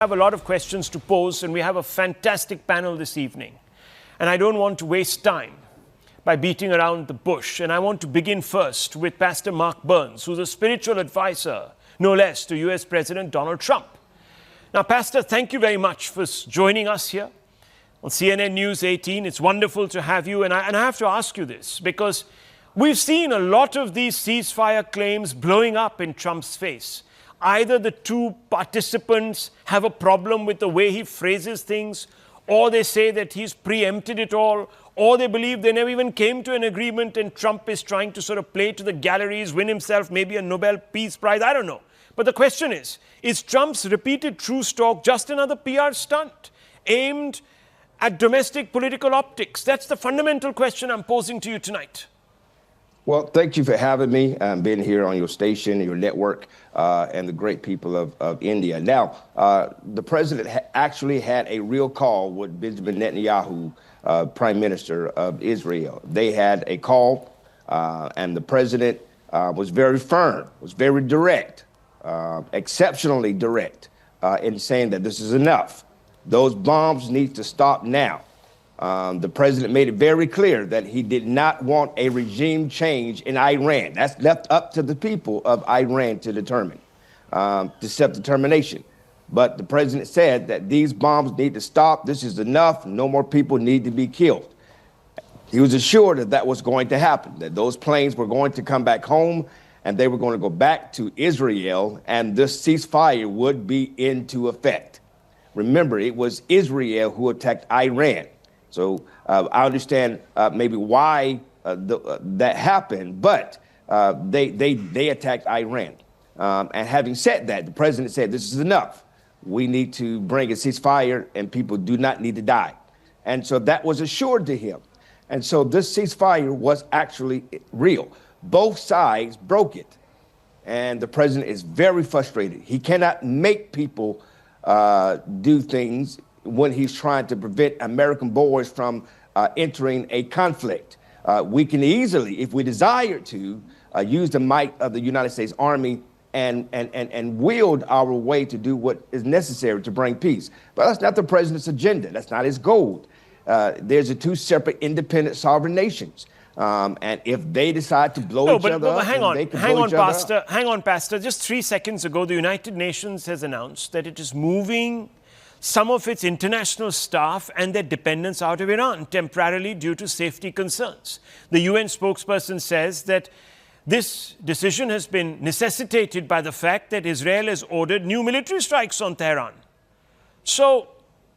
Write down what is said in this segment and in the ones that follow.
have a lot of questions to pose, and we have a fantastic panel this evening. And I don't want to waste time by beating around the bush. And I want to begin first with Pastor Mark Burns, who's a spiritual advisor, no less, to US President Donald Trump. Now, Pastor, thank you very much for joining us here on CNN News 18. It's wonderful to have you. And I have to ask you this, because we've seen a lot of these ceasefire claims blowing up in Trump's face. Either the two participants have a problem with the way he phrases things, or they say that he's preempted it all, or they believe they never even came to an agreement and Trump is trying to sort of play to the galleries, win himself maybe a Nobel Peace Prize. I don't know. But the question is Trump's repeated truce talk just another PR stunt aimed at domestic political optics? That's the fundamental question I'm posing to you tonight. Well, thank you for having me, being here on your station, your network, and the great people of India. Now, the president actually had a real call with Benjamin Netanyahu, Prime Minister of Israel. They had a call, and the president was very firm, was very direct, exceptionally direct in saying that this is enough. Those bombs need to stop now. The president made it very clear that he did not want a regime change in Iran. That's left up to the people of Iran to determine, to self-determination. But the president said that these bombs need to stop. This is enough. No more people need to be killed. He was assured that that was going to happen, that those planes were going to come back home and they were going to go back to Israel, and this ceasefire would be into effect. Remember, it was Israel who attacked Iran. So I understand maybe why that happened, but they attacked Iran. And having said that, the president said, this is enough. We need to bring a ceasefire and people do not need to die. And so that was assured to him. And so this ceasefire was actually real. Both sides broke it. And the president is very frustrated. He cannot make people do things when he's trying to prevent American boys from entering a conflict. We can easily, if we desire to, use the might of the United States Army and wield our way to do what is necessary to bring peace. But that's not the president's agenda. That's not his goal. There's two separate independent sovereign nations. And if they decide to blow each other up, hang on, Pastor. Just 3 seconds ago, the United Nations has announced that it is moving some of its international staff and their dependents out of Iran temporarily due to safety concerns. The UN spokesperson says that this decision has been necessitated by the fact that Israel has ordered new military strikes on Tehran. So,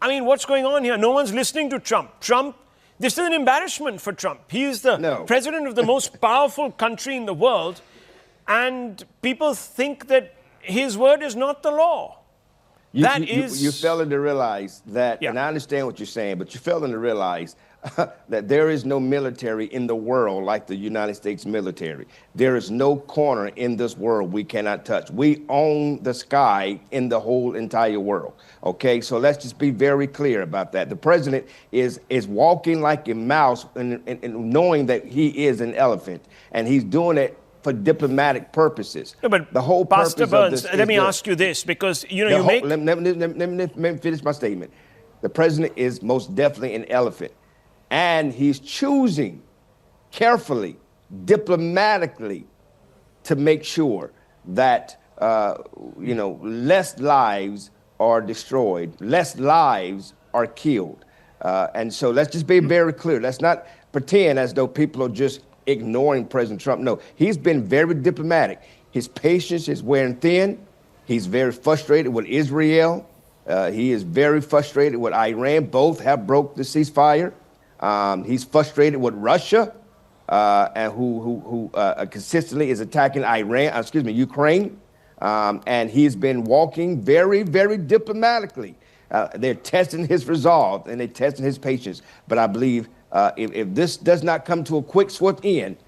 I mean, what's going on here? No one's listening to Trump. This is an embarrassment for Trump. He is the president of the most powerful country in the world, and people think that his word is not the law. You failing to realize that, and I understand what you're saying, but you're failing to realize that there is no military in the world like the United States military. There is no corner in this world we cannot touch. We own the sky in the whole entire world. Okay, so let's just be very clear about that. The president is walking like a mouse and knowing that he is an elephant, and he's doing it for diplomatic purposes. No, but the whole Pastor purpose Burns, of this let me ask you this, because let me finish my statement. The president is most definitely an elephant, and he's choosing carefully, diplomatically, to make sure that less lives are destroyed, less lives are killed, and so let's just be very clear. Let's not pretend as though people are just ignoring President Trump. No, he's been very diplomatic. His patience is wearing thin. He's very frustrated with Israel. He is very frustrated with Iran. Both have broke the ceasefire. He's frustrated with Russia, and who consistently is attacking Ukraine. And he's been walking very, very diplomatically. They're testing his resolve and they're testing his patience. But I believe if this does not come to a quick, swift end,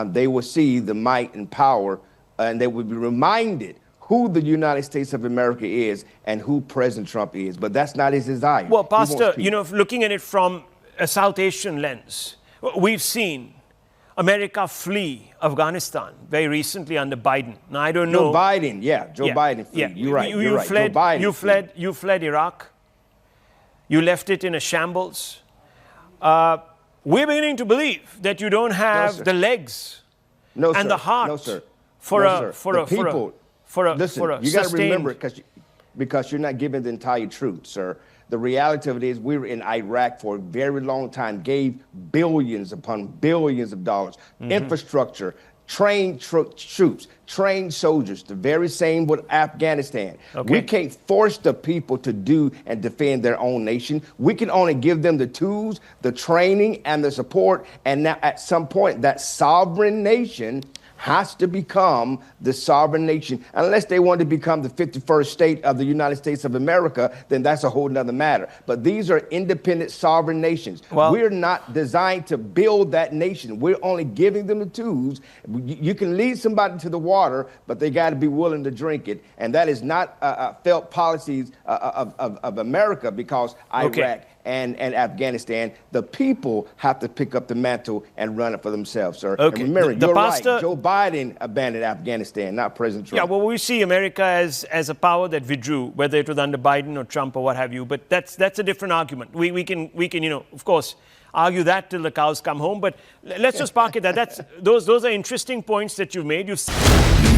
they will see the might and power, and they will be reminded who the United States of America is and who President Trump is. But that's not his desire. Well, Pastor, looking at it from a South Asian lens, we've seen America flee Afghanistan very recently under Biden. Now, I don't know. Joe Biden, Joe Biden fled. Yeah. You're right. You You're right. fled, Joe Biden you fled Iraq. You left it in a shambles. We're beginning to believe that you don't have the legs and the heart for a Listen, you got to remember, because you're not giving the entire truth, sir. The reality of it is we were in Iraq for a very long time, gave billions upon billions of dollars, infrastructure, trained troops, trained soldiers, the very same with Afghanistan. Okay. We can't force the people to do and defend their own nation. We can only give them the tools, the training, and the support. And now at some point, that sovereign nation has to become the sovereign nation. Unless they want to become the 51st state of the United States of America, then that's a whole nother matter. But these are independent sovereign nations. Well, we're not designed to build that nation. We're only giving them the tools. You can lead somebody to the water, but they got to be willing to drink it. And that is not felt policies of America, because Iraq and Afghanistan, the people have to pick up the mantle and run it for themselves, sir. Okay. And remember, you're right. Joe Biden abandoned Afghanistan, not President Trump. Yeah, well, we see America as a power that withdrew, whether it was under Biden or Trump or what have you. But that's a different argument. We can of course, argue that till the cows come home. But let's just park it there. Those are interesting points that you've made.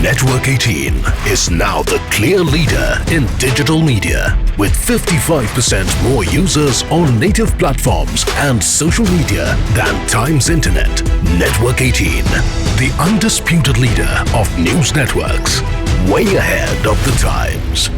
Network 18 is now the clear leader in digital media, with 55% more users on native platforms and social media than Times Internet. Network 18, the undisputed leader of news networks, way ahead of the times.